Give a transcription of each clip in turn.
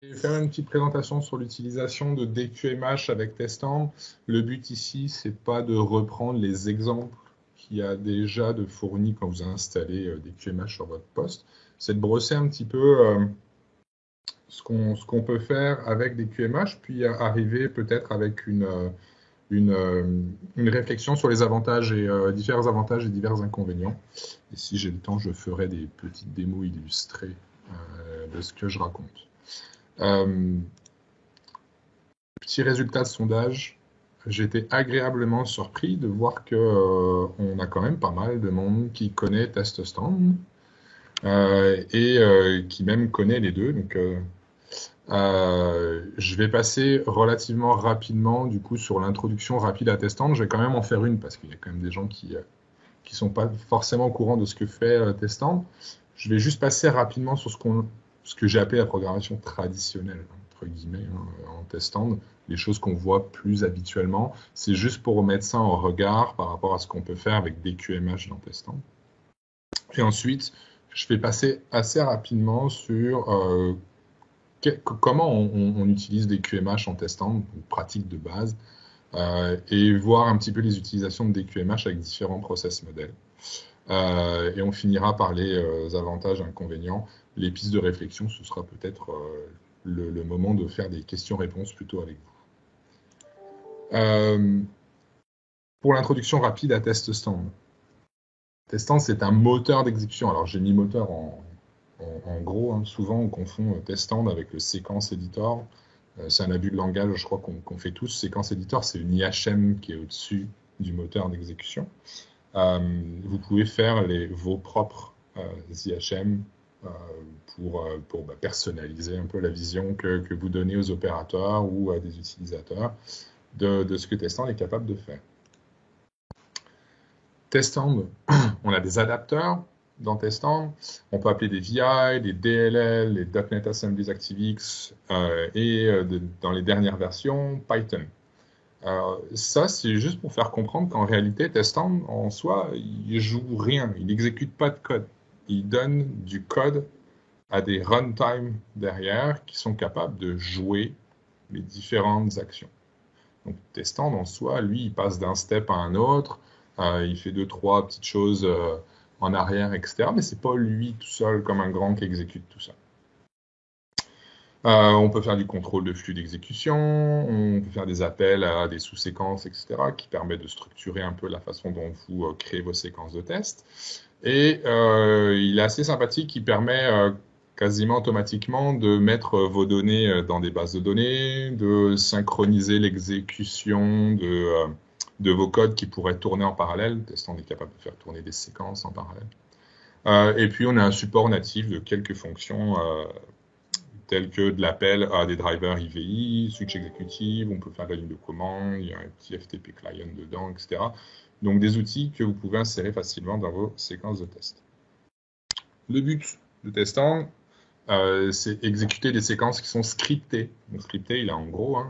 Je vais faire une petite présentation sur l'utilisation de DQMH avec Testand. Le but ici, c'est pas de reprendre les exemples qu'il y a déjà de fournis quand vous installez DQMH sur votre poste. C'est de brosser un petit peu ce qu'on peut faire avec DQMH, puis arriver peut-être avec une réflexion sur les avantages et divers avantages et divers inconvénients. Et si j'ai le temps, je ferai des petites démos illustrées de ce que je raconte. Petit résultat de sondage, j'ai été agréablement surpris de voir qu'on a quand même pas mal de monde qui connaît TestStand et qui même connaît les deux. Donc, je vais passer relativement rapidement du coup sur l'introduction rapide à Testand. Je vais quand même en faire une parce qu'il y a quand même des gens qui sont pas forcément au courant de ce que fait Testand. Je vais juste passer rapidement sur ce que j'ai appelé la programmation traditionnelle, entre guillemets, en Testand. Les choses qu'on voit plus habituellement. C'est juste pour remettre ça en regard par rapport à ce qu'on peut faire avec DQMH dans Testand. Et ensuite, je vais passer assez rapidement sur comment on utilise DQMH en Testand, une pratique de base, et voir un petit peu les utilisations de DQMH avec différents process modèles. Et on finira par les avantages et inconvénients. Les pistes de réflexion, ce sera peut-être le moment de faire des questions-réponses plutôt avec vous. Pour l'introduction rapide à TestStand. TestStand, c'est un moteur d'exécution. Alors, j'ai mis moteur en gros. Hein. Souvent, on confond TestStand avec le Sequence Editor. C'est un abus de langage, je crois qu'on fait tous. Sequence Editor, c'est une IHM qui est au-dessus du moteur d'exécution. Vous pouvez faire vos propres IHM pour personnaliser un peu la vision que vous donnez aux opérateurs ou à des utilisateurs de ce que Testand est capable de faire. Testand, on a des adapteurs dans Testand. On peut appeler des VI, des DLL, les .NET Assemblies ActiveX et dans les dernières versions, Python. Ça, c'est juste pour faire comprendre qu'en réalité, Testand, en soi, il joue rien, il n'exécute pas de code. Il donne du code à des runtime derrière qui sont capables de jouer les différentes actions. Donc, Testand, en soi, lui, il passe d'un step à un autre, il fait 2-3 petites choses en arrière, etc. Mais c'est pas lui tout seul, comme un grand, qui exécute tout ça. On peut faire du contrôle de flux d'exécution, on peut faire des appels à des sous-séquences, etc., qui permettent de structurer un peu la façon dont vous créez vos séquences de test. Et il est assez sympathique, il permet quasiment automatiquement de mettre vos données dans des bases de données, de synchroniser l'exécution de vos codes qui pourraient tourner en parallèle. Testand est capable de faire tourner des séquences en parallèle. Et puis, on a un support natif de quelques fonctions tels que de l'appel à des drivers IVI, switch exécutive, on peut faire de la ligne de commande, il y a un petit FTP client dedans, etc. Donc des outils que vous pouvez insérer facilement dans vos séquences de test. Le but de Testand, c'est exécuter des séquences qui sont scriptées. Donc scripté, il est en gros. Hein,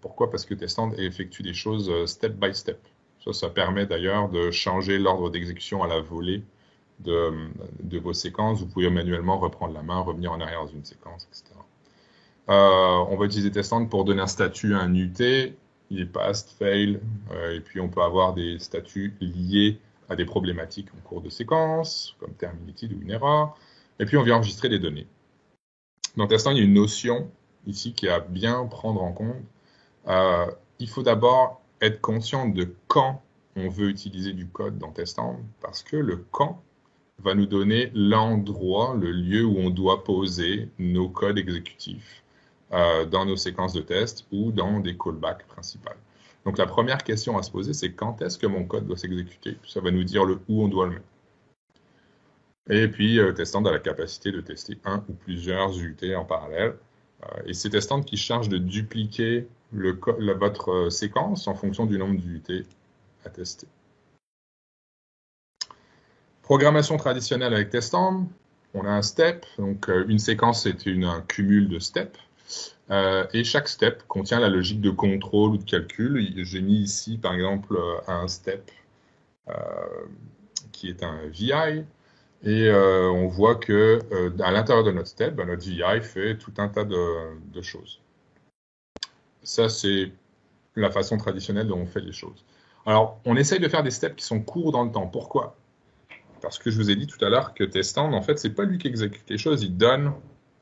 pourquoi? Parce que Testand effectue des choses step by step. Ça permet d'ailleurs de changer l'ordre d'exécution à la volée de vos séquences. Vous pouvez manuellement reprendre la main, revenir en arrière dans une séquence, etc. On va utiliser Testand pour donner un statut à un UT. Il est passed, fail, et puis on peut avoir des statuts liés à des problématiques en cours de séquence, comme terminated ou une erreur. Et puis on vient enregistrer des données. Dans Testand, il y a une notion ici qui est à bien prendre en compte. Il faut d'abord être conscient de quand on veut utiliser du code dans Testand, parce que le quand va nous donner l'endroit, le lieu où on doit poser nos codes exécutifs dans nos séquences de test ou dans des callbacks principales. Donc la première question à se poser, c'est quand est-ce que mon code doit s'exécuter? Ça va nous dire où on doit le mettre. Et puis Testand a la capacité de tester un ou plusieurs UT en parallèle. Et c'est Testand qui charge de dupliquer votre séquence en fonction du nombre d'UT à tester. Programmation traditionnelle avec Testand, on a un step, donc une séquence c'est un cumul de steps, et chaque step contient la logique de contrôle ou de calcul. J'ai mis ici par exemple un step qui est un VI, Et on voit que à l'intérieur de notre step, notre VI fait tout un tas de choses. Ça, c'est la façon traditionnelle dont on fait les choses. Alors, on essaye de faire des steps qui sont courts dans le temps. Pourquoi? Parce que je vous ai dit tout à l'heure que Testand, en fait, c'est pas lui qui exécute les choses, il donne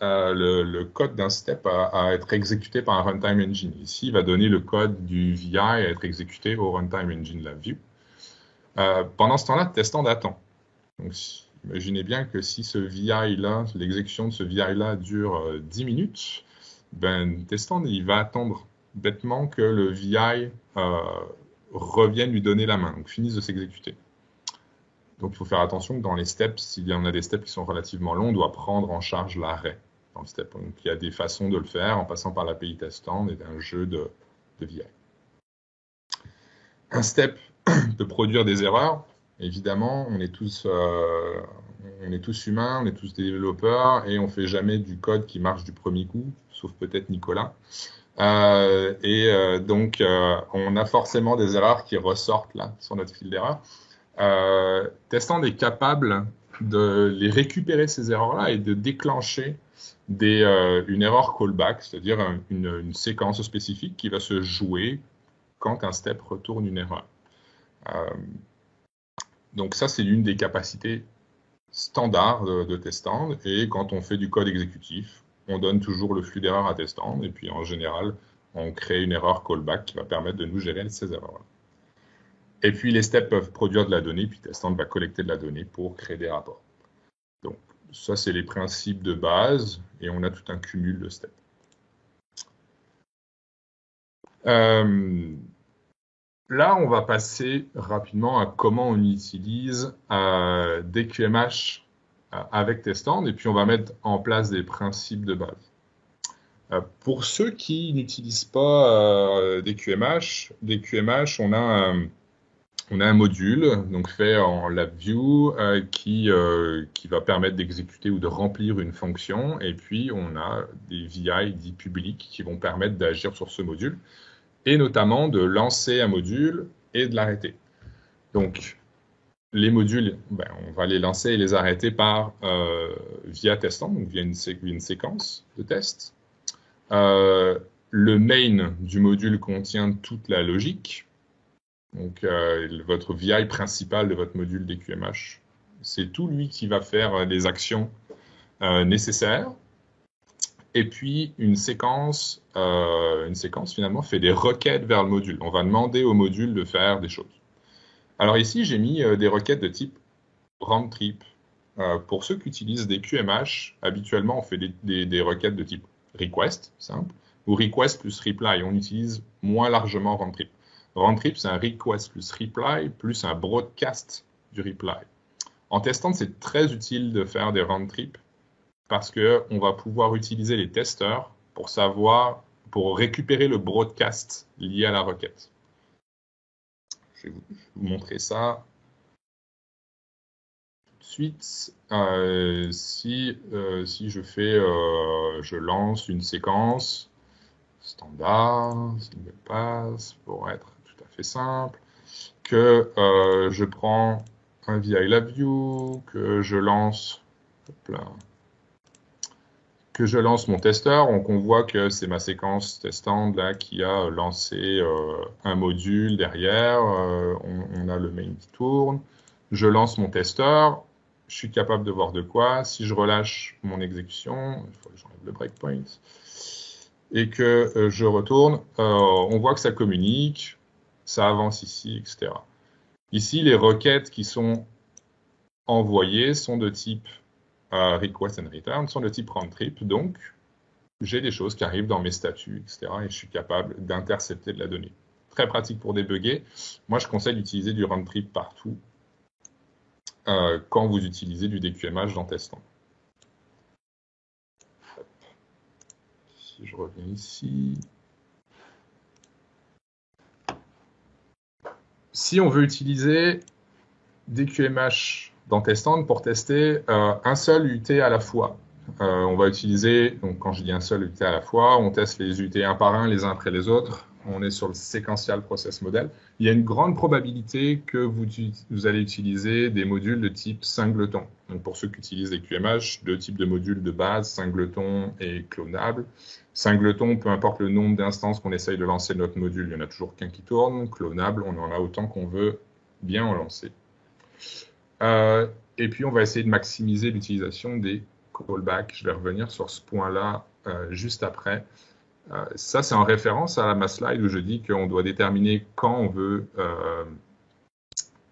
le code d'un step à être exécuté par un runtime engine. Ici, il va donner le code du VI à être exécuté au runtime engine LabVIEW. Pendant ce temps-là, Testand attend. Donc, imaginez bien que si ce VI-là, l'exécution de ce VI-là dure 10 minutes, ben, Testand, il va attendre bêtement que le VI revienne lui donner la main, donc finisse de s'exécuter. Donc il faut faire attention que dans les steps, s'il y en a des steps qui sont relativement longs, on doit prendre en charge l'arrêt dans le step. Donc il y a des façons de le faire en passant par l'API Testand et un jeu de VI. Un step peut produire des erreurs. Évidemment, on est tous humains, on est tous des développeurs et on ne fait jamais du code qui marche du premier coup, sauf peut-être Nicolas. Donc, on a forcément des erreurs qui ressortent là sur notre fil d'erreur. Testand est capable de les récupérer, ces erreurs-là, et de déclencher une erreur callback, c'est-à-dire une séquence spécifique qui va se jouer quand un step retourne une erreur. Donc ça, c'est l'une des capacités standards de Testand, et quand on fait du code exécutif, on donne toujours le flux d'erreurs à Testand, et puis en général, on crée une erreur callback qui va permettre de nous gérer ces erreurs-là. Et puis les steps peuvent produire de la donnée, puis Testand va collecter de la donnée pour créer des rapports. Donc ça, c'est les principes de base, et on a tout un cumul de steps. Là, on va passer rapidement à comment on utilise DQMH avec Testand, et puis on va mettre en place des principes de base. Pour ceux qui n'utilisent pas DQMH, on a un module donc fait en LabVIEW qui va permettre d'exécuter ou de remplir une fonction, et puis on a des VI dits publics qui vont permettre d'agir sur ce module, et notamment de lancer un module et de l'arrêter. Donc, les modules, on va les lancer et les arrêter via Testand, donc via une séquence de test. Le main du module contient toute la logique. Donc, votre VI principal de votre module DQMH, c'est tout lui qui va faire les actions nécessaires. Et puis, une séquence, finalement, fait des requêtes vers le module. On va demander au module de faire des choses. Alors ici, j'ai mis des requêtes de type roundtrip. Pour ceux qui utilisent des QMH, habituellement, on fait des requêtes de type request, simple, ou request plus reply. On utilise moins largement roundtrip. Roundtrip, c'est un request plus reply, plus un broadcast du reply. En Testand, c'est très utile de faire des roundtrips, parce qu'on va pouvoir utiliser les testeurs pour récupérer le broadcast lié à la requête. Je vais vous montrer ça tout de suite. Si je lance une séquence standard, single pass, pour être tout à fait simple, que je prends un VI LabVIEW, que je lance, mon testeur, donc on voit que c'est ma séquence Testand là qui a lancé un module derrière, on a le main qui tourne, je lance mon testeur, je suis capable de voir de quoi, si je relâche mon exécution, il faut que j'enlève le breakpoint, et que je retourne, on voit que ça communique, ça avance ici, etc. Ici, les requêtes qui sont envoyées sont de type request and return, sont de type roundtrip, donc j'ai des choses qui arrivent dans mes statuts, etc. et je suis capable d'intercepter de la donnée. Très pratique pour débugger. Moi, je conseille d'utiliser du roundtrip partout quand vous utilisez du DQMH dans Testand. Si je reviens ici. Si on veut utiliser DQMH dans Testand pour tester un seul UT à la fois, on va utiliser, donc quand je dis un seul UT à la fois, on teste les UT un par un, les uns après les autres. on est sur le sequential process model, il y a une grande probabilité que vous allez utiliser des modules de type singleton. Donc pour ceux qui utilisent les QMH, deux types de modules de base, singleton et clonable. Singleton, peu importe le nombre d'instances qu'on essaye de lancer de notre module, il n'y en a toujours qu'un qui tourne. Clonable, on en a autant qu'on veut bien en lancer. Et puis on va essayer de maximiser l'utilisation des callbacks. Je vais revenir sur ce point-là juste après. Ça, c'est en référence à ma slide où je dis qu'on doit déterminer quand on veut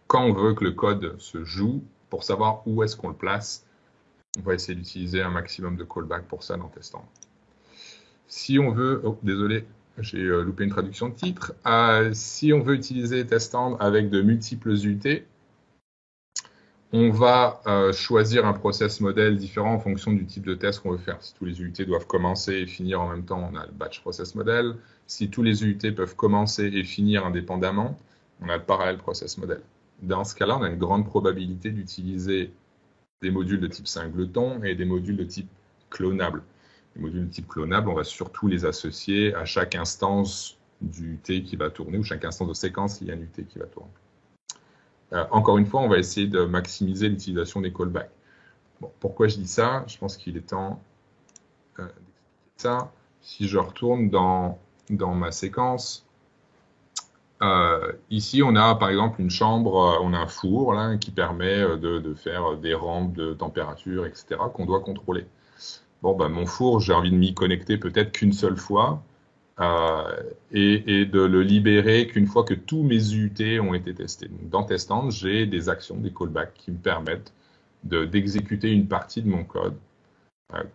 que le code se joue pour savoir où est-ce qu'on le place. On va essayer d'utiliser un maximum de callback pour ça dans Testant. Si on veut, désolé, j'ai loupé une traduction de titre. Si on veut utiliser Testant avec de multiples UT, on va choisir un process model différent en fonction du type de test qu'on veut faire. Si tous les UT doivent commencer et finir en même temps, on a le batch process model. Si tous les UT peuvent commencer et finir indépendamment, on a le parallel process model. Dans ce cas-là, on a une grande probabilité d'utiliser des modules de type singleton et des modules de type clonable. Les modules de type clonable, on va surtout les associer à chaque instance du UT qui va tourner ou chaque instance de séquence, il y a un UT qui va tourner. Encore une fois, on va essayer de maximiser l'utilisation des callbacks. Bon, pourquoi je dis ça? Je pense qu'il est temps d'expliquer ça. Si je retourne dans ma séquence, ici, on a par exemple une chambre, on a un four là, qui permet de faire des rampes de température, etc., qu'on doit contrôler. Bon, ben, mon four, j'ai envie de m'y connecter peut-être qu'une seule fois et de le libérer qu'une fois que tous mes UT ont été testés. Donc, dans Testant, j'ai des actions, des callbacks qui me permettent d'exécuter une partie de mon code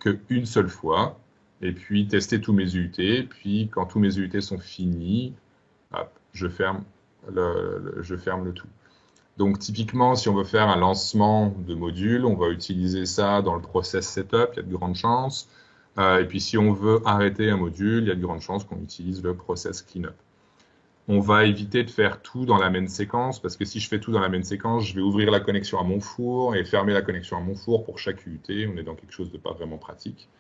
qu'une seule fois et puis tester tous mes UT. Puis quand tous mes UT sont finis, hop, je ferme le tout. Donc typiquement, si on veut faire un lancement de module, on va utiliser ça dans le process setup, il y a de grandes chances. Et puis si on veut arrêter un module, il y a de grandes chances qu'on utilise le process cleanup. On va éviter de faire tout dans la même séquence, parce que si je fais tout dans la même séquence, je vais ouvrir la connexion à mon four et fermer la connexion à mon four pour chaque UT. On est dans quelque chose de pas vraiment pratique.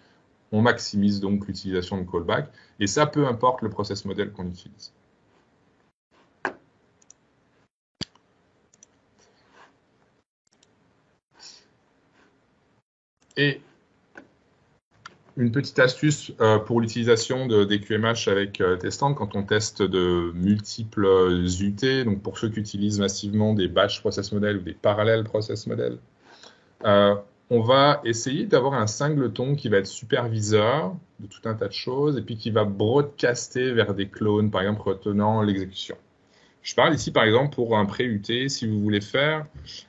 On maximise donc l'utilisation de callback, et ça, peu importe le process model qu'on utilise. Et une petite astuce pour l'utilisation des QMH avec Testant quand on teste de multiples UT, donc pour ceux qui utilisent massivement des batch process model ou des parallèles process model, on va essayer d'avoir un singleton qui va être superviseur de tout un tas de choses et puis qui va broadcaster vers des clones, par exemple retenant l'exécution. Je parle ici par exemple pour un pré-UT, si vous voulez faire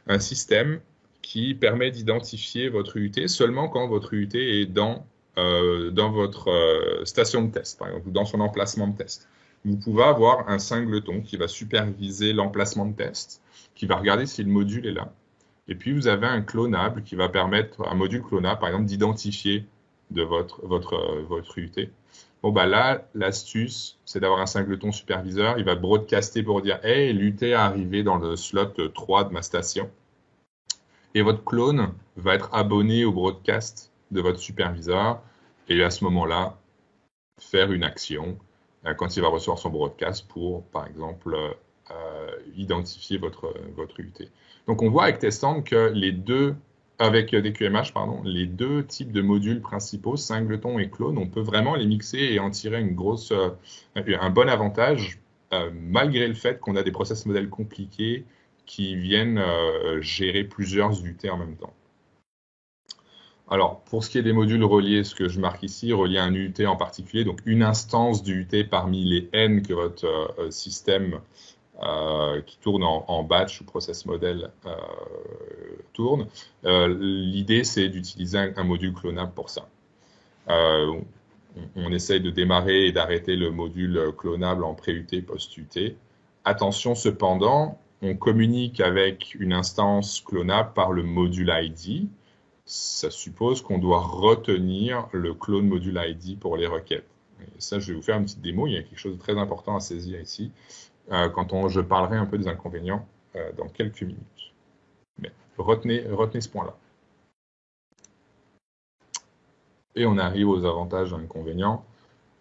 un système qui permet d'identifier votre UT seulement quand votre UT est dans votre station de test, par exemple, ou dans son emplacement de test. Vous pouvez avoir un singleton qui va superviser l'emplacement de test, qui va regarder si le module est là. Et puis, vous avez un clonable qui va permettre, un module clonable, par exemple, d'identifier de votre UT. Bon, bah là, l'astuce, c'est d'avoir un singleton superviseur. Il va broadcaster pour dire « Hey, l'UT est arrivé dans le slot 3 de ma station. » Et votre clone va être abonné au broadcast de votre superviseur et à ce moment-là, faire une action quand il va recevoir son broadcast pour, par exemple, identifier votre UT. Donc, on voit avec Testant que avec des QMH, les deux types de modules principaux, singleton et clone, on peut vraiment les mixer et en tirer un bon avantage, malgré le fait qu'on a des process modèles compliqués qui viennent gérer plusieurs UT en même temps. Alors, pour ce qui est des modules reliés, ce que je marque ici, relié à un UT en particulier, donc une instance du UT parmi les N que votre système qui tourne en batch ou process model tourne. L'idée, c'est d'utiliser un module clonable pour ça. On essaye de démarrer et d'arrêter le module clonable en pré-UT, post-UT. Attention cependant, on communique avec une instance clonable par le module ID. Ça suppose qu'on doit retenir le clone module ID pour les requêtes. Et ça, je vais vous faire une petite démo. Il y a quelque chose de très important à saisir ici, quand je parlerai un peu des inconvénients dans quelques minutes. Mais retenez ce point-là. Et on arrive aux avantages et inconvénients.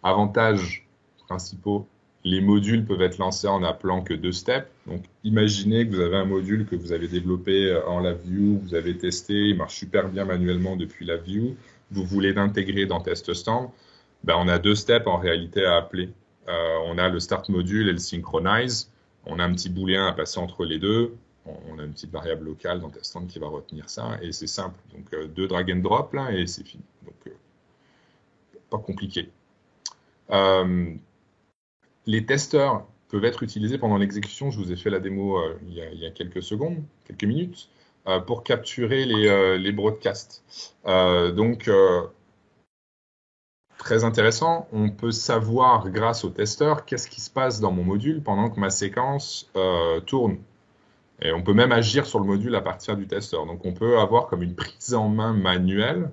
Avantages principaux, Les modules peuvent être lancés en appelant que 2 steps. Donc, imaginez que vous avez un module que vous avez développé en LabVIEW, vous avez testé, il marche super bien manuellement depuis LabVIEW, vous voulez l'intégrer dans TestStand, ben, on a 2 steps en réalité à appeler. On a le start module et le synchronize. On a un petit booléen à passer entre les deux. On a une petite variable locale dans TestStand qui va retenir ça, et c'est simple. Donc, 2 drag and drop, là, et c'est fini. Donc, pas compliqué. Les testeurs peuvent être utilisés pendant l'exécution. Je vous ai fait la démo il y a quelques secondes, quelques minutes, pour capturer les broadcasts. Donc, très intéressant. On peut savoir, grâce au testeur, qu'est-ce qui se passe dans mon module pendant que ma séquence tourne. Et on peut même agir sur le module à partir du testeur. Donc, on peut avoir comme une prise en main manuelle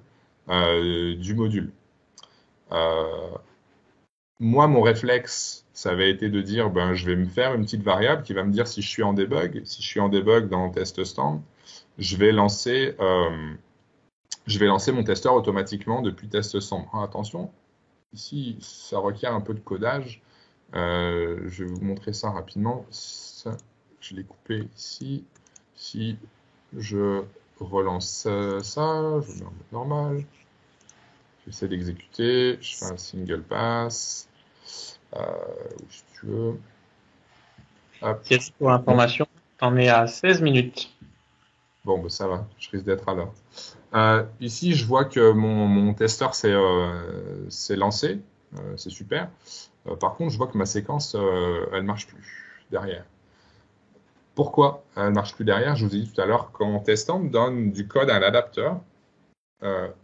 du module. Moi, mon réflexe, ça avait été de dire, ben, je vais me faire une petite variable qui va me dire si je suis en debug. Si je suis en debug dans TestStand, je vais lancer mon testeur automatiquement depuis TestStand. Ah, attention, ici, ça requiert un peu de codage. Je vais vous montrer ça rapidement. Ça, je l'ai coupé ici. Si je relance ça, je mets en mode normal. J'essaie d'exécuter. Je fais un single pass. Si tu veux. Hop. Pour information, t'en es à 16 minutes. Bon, ben ça va, je risque d'être à l'heure. Ici, je vois que mon testeur s'est lancé. C'est super. Par contre, je vois que ma séquence, elle ne marche plus derrière. Pourquoi elle ne marche plus derrière? Je vous ai dit tout à l'heure, quand TestStand donne du code à un adapteur,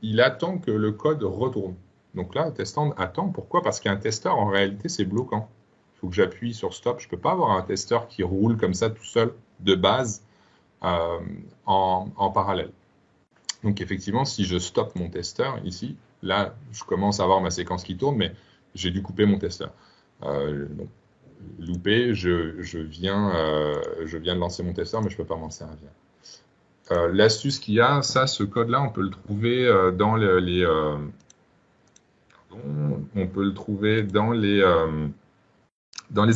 il attend que le code retourne. Donc là, TestStand attend. Pourquoi? Parce qu'un testeur, en réalité, c'est bloquant. Il faut que j'appuie sur stop. Je ne peux pas avoir un testeur qui roule comme ça tout seul, de base, en parallèle. Donc effectivement, si je stoppe mon testeur ici, là, je commence à avoir ma séquence qui tourne, mais j'ai dû couper mon testeur. Donc, loupé, je viens de lancer mon testeur, mais je ne peux pas m'en servir. L'astuce qu'il y a, ce code-là, on peut le trouver dans on peut le trouver dans les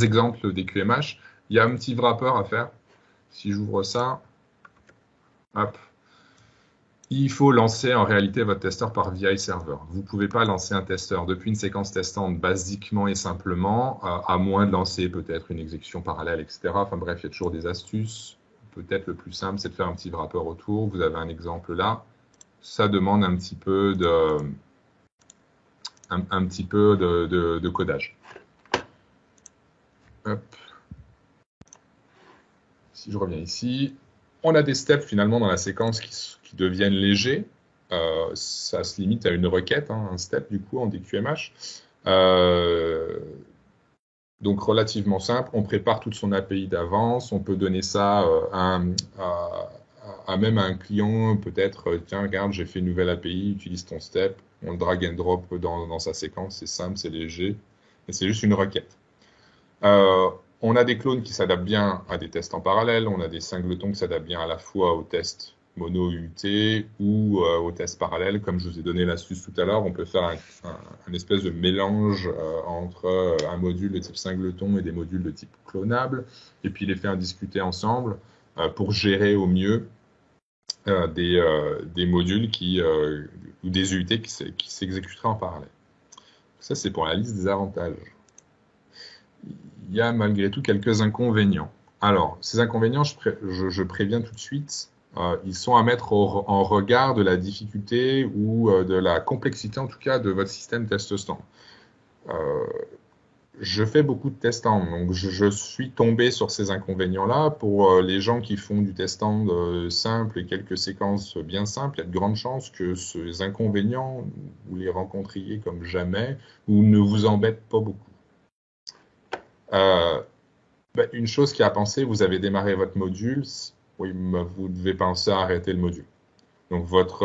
exemples des QMH. Il y a un petit wrapper à faire. Si j'ouvre ça, hop, il faut lancer en réalité votre testeur par VI Server. Vous ne pouvez pas lancer un testeur depuis une séquence testante basiquement et simplement, à moins de lancer peut-être une exécution parallèle, etc. Enfin bref, il y a toujours des astuces. Peut-être le plus simple, c'est de faire un petit wrapper autour. Vous avez un exemple là. Ça demande un petit peu de codage. Hop. Si je reviens ici, on a des steps finalement dans la séquence qui deviennent légers. Ça se limite à une requête, un step du coup en DQMH. Donc relativement simple, on prépare toute son API d'avance, on peut donner ça à même un client, peut-être, tiens, regarde, j'ai fait une nouvelle API, utilise ton step, on le drag and drop dans sa séquence, c'est simple, c'est léger, et c'est juste une requête. On a des clones qui s'adaptent bien à des tests en parallèle, on a des singletons qui s'adaptent bien à la fois aux tests mono UT ou aux tests parallèles. Comme je vous ai donné l'astuce tout à l'heure, on peut faire un espèce de mélange entre un module de type singleton et des modules de type clonable, et puis les faire discuter ensemble pour gérer au mieux des modules ou des UT qui s'exécuteraient en parallèle. Ça, c'est pour la liste des avantages. Il y a malgré tout quelques inconvénients. Alors, ces inconvénients, je préviens tout de suite, ils sont à mettre en regard de la difficulté ou de la complexité, en tout cas, de votre système TestStand. Je fais beaucoup de TestStand, donc je suis tombé sur ces inconvénients-là. Pour les gens qui font du TestStand simple et quelques séquences bien simples, il y a de grandes chances que ces inconvénients, vous les rencontriez comme jamais ou ne vous embêtent pas beaucoup. Une chose qui a à penser, vous avez démarré votre module, oui, vous devez penser à arrêter le module. Donc votre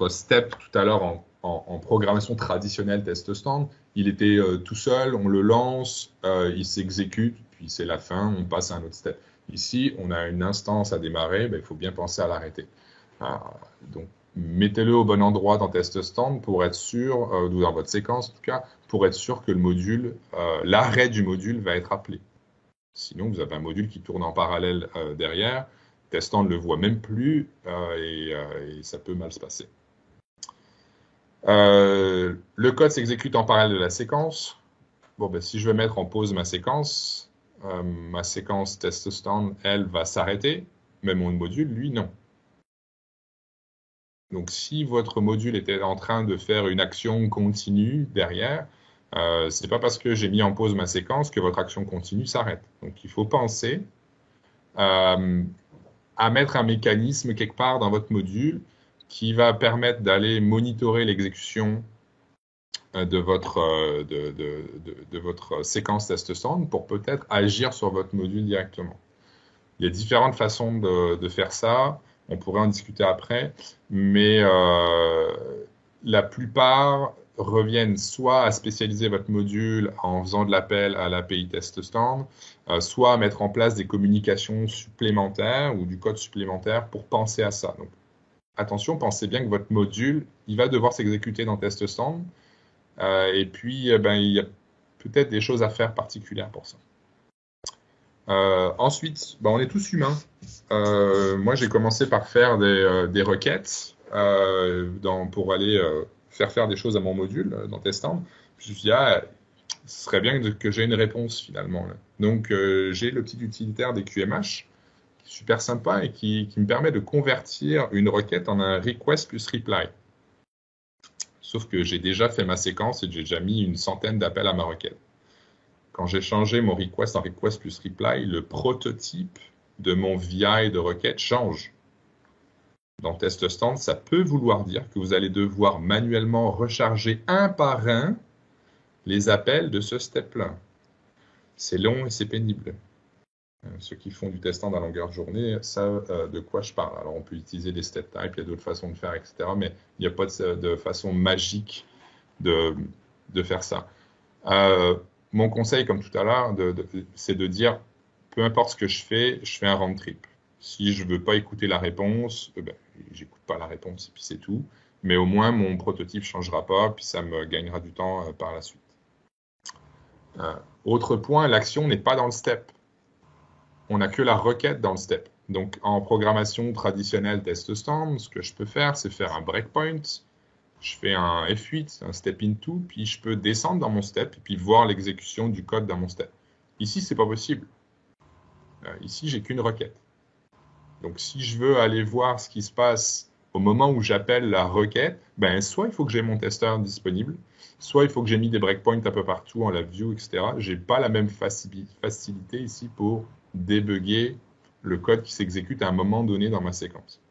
step tout à l'heure en programmation traditionnelle TestStand, il était tout seul, on le lance, il s'exécute, puis c'est la fin, on passe à un autre step. Ici, on a une instance à démarrer, il faut bien penser à l'arrêter. Donc mettez-le au bon endroit dans test stand pour être sûr, ou dans votre séquence en tout cas, pour être sûr que le module, l'arrêt du module va être appelé. Sinon, vous avez un module qui tourne en parallèle derrière, test stand ne le voit même plus et ça peut mal se passer. Le code s'exécute en parallèle de la séquence. Bon, ben, si je veux mettre en pause ma séquence test stand, elle va s'arrêter, mais mon module, lui, non. Donc, si votre module était en train de faire une action continue derrière, c'est pas parce que j'ai mis en pause ma séquence que votre action continue s'arrête. Donc, il faut penser à mettre un mécanisme quelque part dans votre module qui va permettre d'aller monitorer l'exécution de votre séquence test stand pour peut-être agir sur votre module directement. Il y a différentes façons de faire ça. On pourrait en discuter après, mais la plupart reviennent soit à spécialiser votre module en faisant de l'appel à l'API test stand, soit à mettre en place des communications supplémentaires ou du code supplémentaire pour penser à ça. Donc, attention, pensez bien que votre module, il va devoir s'exécuter dans test stand, et puis il y a peut-être des choses à faire particulières pour ça. Ensuite, on est tous humains. Moi, j'ai commencé par faire des requêtes pour aller faire des choses à mon module dans Teststand. Puis je me suis dit, ce serait bien que j'ai une réponse finalement. Là. Donc, j'ai le petit utilitaire des QMH, qui est super sympa et qui me permet de convertir une requête en un request plus reply. Sauf que j'ai déjà fait ma séquence et j'ai déjà mis une centaine d'appels à ma requête. Quand j'ai changé mon request en request plus reply, le prototype de mon VI de requête change. Dans test stand, ça peut vouloir dire que vous allez devoir manuellement recharger un par un les appels de ce step-là. C'est long et c'est pénible. Ceux qui font du test stand à longueur de journée savent de quoi je parle. Alors on peut utiliser des step types, il y a d'autres façons de faire, etc. Mais il n'y a pas de façon magique de faire ça. Mon conseil, comme tout à l'heure, c'est de dire, peu importe ce que je fais un round trip. Si je ne veux pas écouter la réponse, j'écoute pas la réponse et puis c'est tout. Mais au moins, mon prototype ne changera pas, puis ça me gagnera du temps par la suite. Autre point, l'action n'est pas dans le step. On n'a que la requête dans le step. Donc, en programmation traditionnelle test stand, ce que je peux faire, c'est faire un breakpoint. Je fais un F8, un step into, puis je peux descendre dans mon step et puis voir l'exécution du code dans mon step. Ici, ce n'est pas possible. Ici, j'ai qu'une requête. Donc, si je veux aller voir ce qui se passe au moment où j'appelle la requête, soit il faut que j'ai mon testeur disponible, soit il faut que j'ai mis des breakpoints un peu partout en la view, etc. Je n'ai pas la même facilité ici pour débugger le code qui s'exécute à un moment donné dans ma séquence.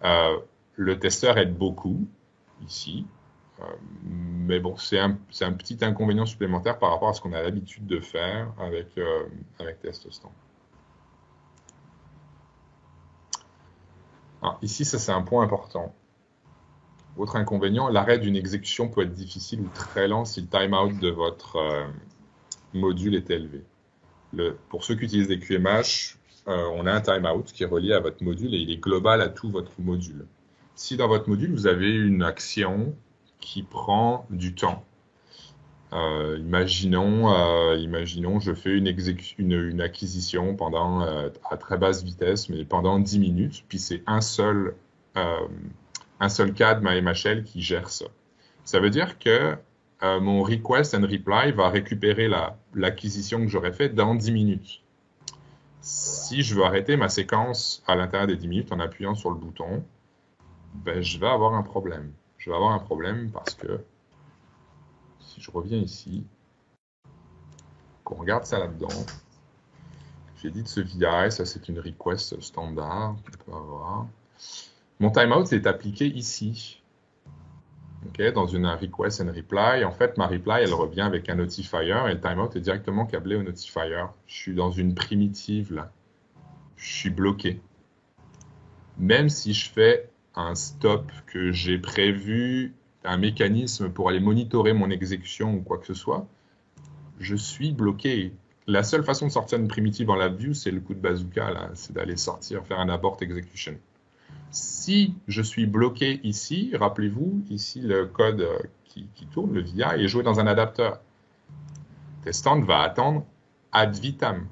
Le testeur aide beaucoup ici, mais bon, c'est un petit inconvénient supplémentaire par rapport à ce qu'on a l'habitude de faire avec test stand. Alors, ici, ça c'est un point important. Autre inconvénient, l'arrêt d'une exécution peut être difficile ou très lent si le timeout de votre module est élevé. Pour ceux qui utilisent des QMH, on a un timeout qui est relié à votre module et il est global à tout votre module. Si dans votre module, vous avez une action qui prend du temps, imaginons, je fais une acquisition à très basse vitesse, mais pendant 10 minutes, puis c'est un seul cas de ma MHL qui gère ça. Ça veut dire que mon request and reply va récupérer l'acquisition que j'aurais faite dans 10 minutes. Si je veux arrêter ma séquence à l'intérieur des 10 minutes en appuyant sur le bouton, je vais avoir un problème. Je vais avoir un problème parce que si je reviens ici, qu'on regarde ça là-dedans, j'ai dit de ce VI, ça c'est une request standard qu'on peut avoir. Mon timeout est appliqué ici. Okay, dans une request and reply. En fait, ma reply, elle revient avec un notifier et le timeout est directement câblé au notifier. Je suis dans une primitive là. Je suis bloqué. Même si je fais un stop que j'ai prévu, un mécanisme pour aller monitorer mon exécution ou quoi que ce soit, je suis bloqué. La seule façon de sortir une primitive en LabVIEW, c'est le coup de bazooka, là, c'est d'aller sortir, faire un abort execution. Si je suis bloqué ici, rappelez-vous, ici le code qui tourne, le VI, est joué dans un adapteur. Testant va attendre ad vitam.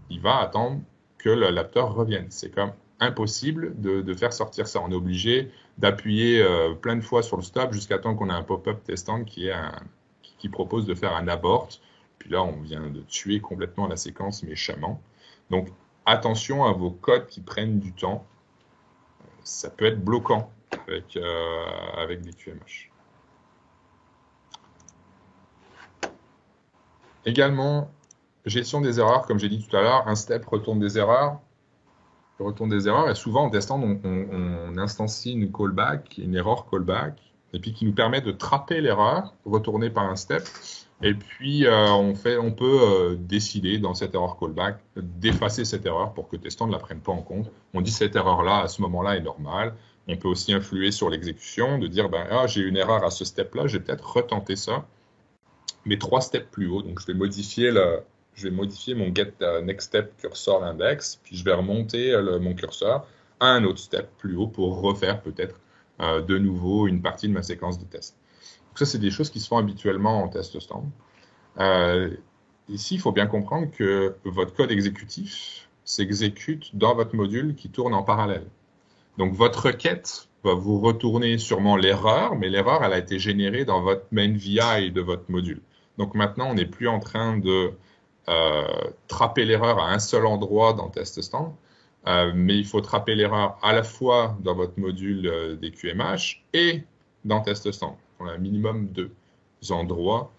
Il va attendre que l'adapteur revienne. C'est comme impossible de faire sortir ça. On est obligé d'appuyer plein de fois sur le stop jusqu'à temps qu'on a un pop-up testant qui propose de faire un abort. Puis là, on vient de tuer complètement la séquence méchamment. Donc, attention à vos codes qui prennent du temps. Ça peut être bloquant avec des QMH. Également, gestion des erreurs, comme j'ai dit tout à l'heure, un step retourne des erreurs. Et souvent, en testant, on instancie une callback, une erreur callback, et puis qui nous permet de trapper l'erreur, retourner par un step. Et puis, on peut décider dans cette erreur callback d'effacer cette erreur pour que testant ne la prenne pas en compte. On dit cette erreur-là, à ce moment-là, est normale. On peut aussi influer sur l'exécution, de dire, j'ai une erreur à ce step-là, je vais peut-être retenter ça, mais 3 steps plus haut. Donc, je vais modifier mon get next step cursor index, puis je vais remonter mon curseur à un autre step plus haut pour refaire peut-être de nouveau une partie de ma séquence de test. Donc ça, c'est des choses qui se font habituellement en test stand. Ici, il faut bien comprendre que votre code exécutif s'exécute dans votre module qui tourne en parallèle. Donc, votre requête va vous retourner sûrement l'erreur, mais l'erreur, elle a été générée dans votre main VI de votre module. Donc, maintenant, on n'est plus en train de trapper l'erreur à un seul endroit dans test stand, mais il faut trapper l'erreur à la fois dans votre module des QMH et dans test stand. On a un minimum 2 endroits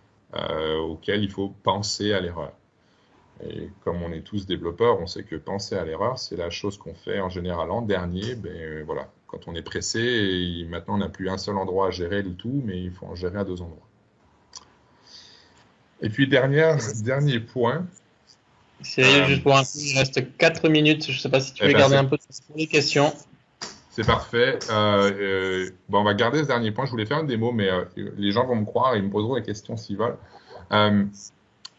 auxquels il faut penser à l'erreur. Et comme on est tous développeurs, on sait que penser à l'erreur, c'est la chose qu'on fait en général en dernier. Voilà, quand on est pressé, et maintenant on n'a plus un seul endroit à gérer le tout, mais il faut en gérer à 2 endroits. Et puis, dernier point. Cyril, juste pour un peu, il reste 4 minutes. Je ne sais pas si tu veux garder un peu de temps pour les questions. C'est parfait. On va garder ce dernier point. Je voulais faire une démo, mais les gens vont me croire et ils me poseront des questions s'ils veulent.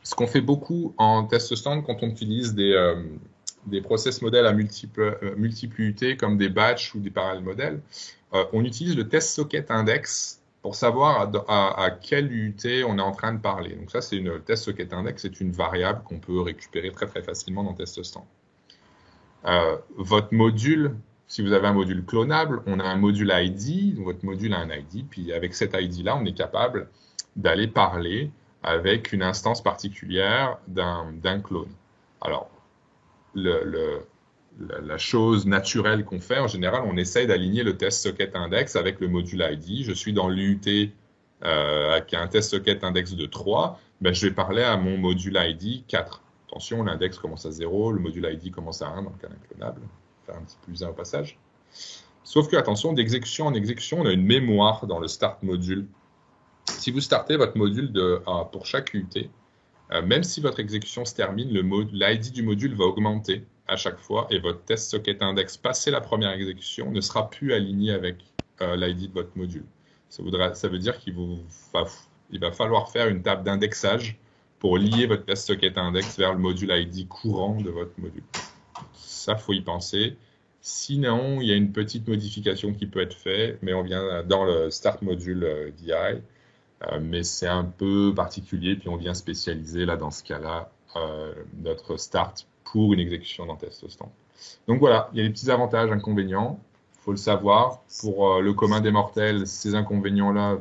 Ce qu'on fait beaucoup en test stand quand on utilise des process modèles à multiples UT comme des batchs ou des parallèles modèles, on utilise le test socket index pour savoir à quelle UT on est en train de parler. Donc ça, c'est une test socket index, c'est une variable qu'on peut récupérer très très facilement dans test stand. Votre module, si vous avez un module clonable, on a un module ID, donc votre module a un ID, puis avec cet ID-là, on est capable d'aller parler avec une instance particulière d'un clone. Alors, la chose naturelle qu'on fait, en général, on essaye d'aligner le test socket index avec le module ID. Je suis dans l'UT avec un test socket index de 3, je vais parler à mon module ID 4. Attention, l'index commence à 0, le module ID commence à 1 dans le cas d'un clonable. Faire un petit plus 1 au passage. Sauf que, attention, d'exécution en exécution, on a une mémoire dans le start module. Si vous startez votre module pour chaque UT, même si votre exécution se termine, l'ID du module va augmenter à chaque fois et votre test socket index passé la première exécution ne sera plus aligné avec l'ID de votre module. Ça veut dire qu'il va falloir faire une table d'indexage pour lier votre test socket index vers le module ID courant de votre module. Ça, il faut y penser. Sinon, il y a une petite modification qui peut être faite, mais on vient dans le start module DI. Mais c'est un peu particulier, puis on vient spécialiser là dans ce cas-là notre start pour une exécution dans test stand. Donc voilà, il y a des petits avantages, inconvénients, il faut le savoir. Pour le commun des mortels, ces inconvénients-là,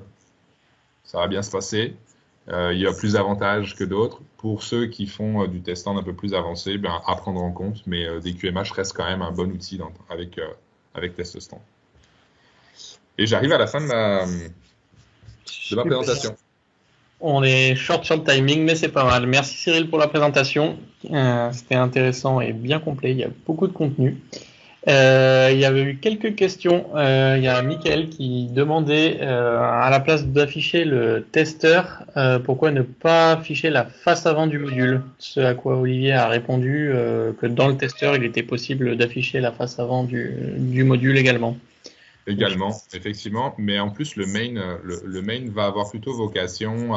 ça va bien se passer. Il y a plus d'avantages que d'autres. Pour ceux qui font du test stand un peu plus avancé, à prendre en compte, mais des QMH restent quand même un bon outil avec test stand. Et j'arrive à la fin de ma présentation. On est short sur le timing, mais c'est pas mal. Merci Cyril pour la présentation. C'était intéressant et bien complet. Il y a beaucoup de contenu. Il y avait eu quelques questions. Il y a Michael qui demandait, à la place d'afficher le testeur, pourquoi ne pas afficher la face avant du module? Ce à quoi Olivier a répondu que dans le testeur, il était possible d'afficher la face avant du module également. Également, effectivement, mais en plus le main va avoir plutôt vocation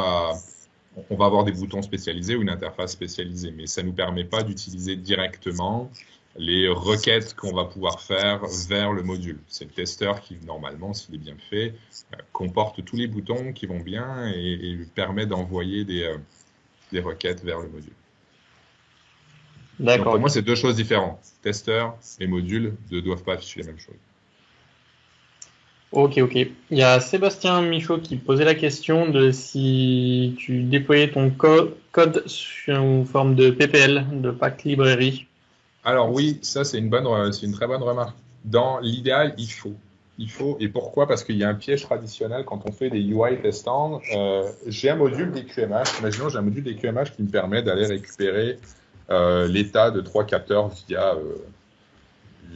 on va avoir des boutons spécialisés ou une interface spécialisée, mais ça ne nous permet pas d'utiliser directement les requêtes qu'on va pouvoir faire vers le module. C'est le testeur qui, normalement, s'il est bien fait, comporte tous les boutons qui vont bien et lui permet d'envoyer des requêtes vers le module. Donc pour moi, c'est deux choses différentes. Testeur et module ne doivent pas afficher les mêmes choses. Ok. Il y a Sébastien Michaud qui posait la question de si tu déployais ton code sous forme de PPL, de pack librairie. Alors oui, ça c'est une très bonne remarque. Dans l'idéal, il faut. Et pourquoi? Parce qu'il y a un piège traditionnel quand on fait des UI testants. J'ai un module DQMH. Imaginons, j'ai un module DQMH qui me permet d'aller récupérer l'état de 3 capteurs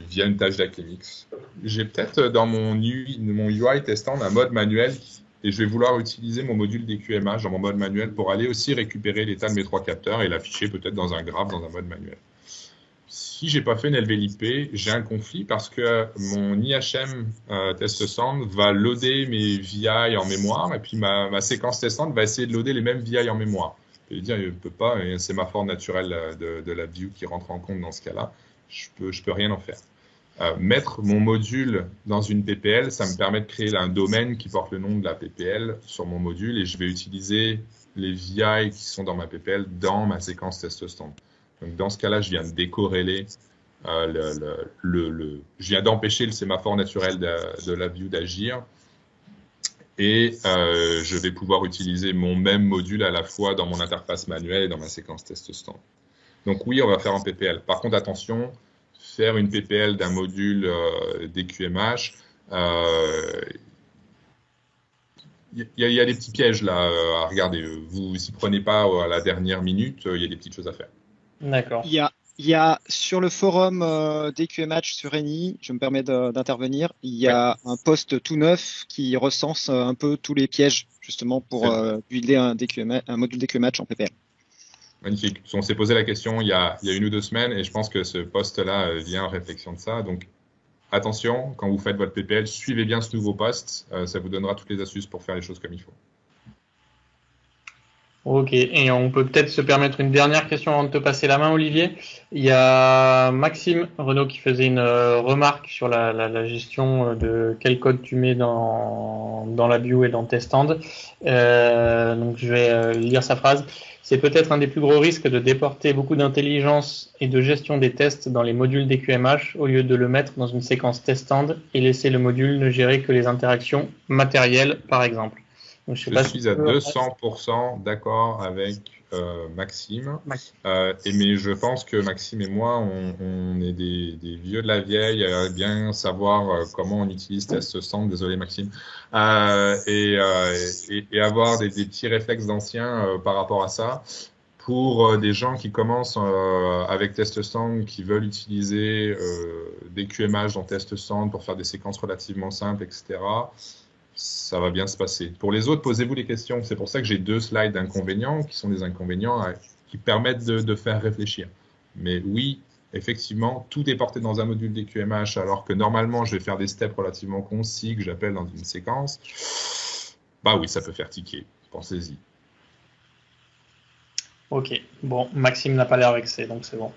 via une tâche d'Aclemix. J'ai peut-être dans mon UI testant un mode manuel et je vais vouloir utiliser mon module DQMH dans mon mode manuel pour aller aussi récupérer l'état de mes 3 capteurs et l'afficher peut-être dans un graphe dans un mode manuel. Si j'ai pas fait une LVLIP, j'ai un conflit parce que mon IHM TestSound va loader mes VI en mémoire et puis ma séquence testante va essayer de loader les mêmes VI en mémoire. Je vais dire, il peut pas, il y a un sémaphore naturel de la view qui rentre en compte dans ce cas-là. Je peux rien en faire. Mettre mon module dans une PPL, ça me permet de créer un domaine qui porte le nom de la PPL sur mon module et je vais utiliser les VI qui sont dans ma PPL dans ma séquence TestSound. Donc dans ce cas-là, je viens de décorréler je viens d'empêcher le sémaphore naturel de la view d'agir et je vais pouvoir utiliser mon même module à la fois dans mon interface manuelle et dans ma séquence test-stand. Donc oui, on va faire en PPL. Par contre, attention, faire une PPL d'un module DQMH, il y a des petits pièges là à regarder. Vous y prenez pas à la dernière minute, il y a des petites choses à faire. D'accord. Il y a sur le forum DQMH sur Eni, je me permets d'intervenir, il y a un post tout neuf qui recense un peu tous les pièges justement pour builder un module DQMH en PPL. Magnifique. On s'est posé la question il y a 1 ou 2 semaines et je pense que ce post-là vient en réflexion de ça. Donc attention, quand vous faites votre PPL, suivez bien ce nouveau post. Ça vous donnera toutes les astuces pour faire les choses comme il faut. Ok, et on peut peut-être se permettre une dernière question avant de te passer la main, Olivier. Il y a Maxime Renaud qui faisait une remarque sur la gestion de quel code tu mets dans la view et dans tes stands. Donc je vais lire sa phrase. C'est peut-être un des plus gros risques de déporter beaucoup d'intelligence et de gestion des tests dans les modules DQMH au lieu de le mettre dans une séquence test-stand et laisser le module ne gérer que les interactions matérielles, par exemple. Donc, je suis à 200% d'accord avec Maxime. Mais je pense que Maxime et moi, on est des vieux de la vieille, à bien savoir comment on utilise TestSound. Désolé Maxime. Et avoir des petits réflexes d'anciens par rapport à ça. Pour des gens qui commencent avec TestSound, qui veulent utiliser des QMH dans TestSound pour faire des séquences relativement simples, etc., ça va bien se passer. Pour les autres, posez-vous les questions. C'est pour ça que j'ai 2 slides d'inconvénients qui sont des inconvénients qui permettent de faire réfléchir. Mais oui, effectivement, tout est porté dans un module DQMH alors que normalement, je vais faire des steps relativement concis que j'appelle dans une séquence. Bah oui, ça peut faire tiquer. Pensez-y. Ok. Bon, Maxime n'a pas l'air vexé, donc c'est bon.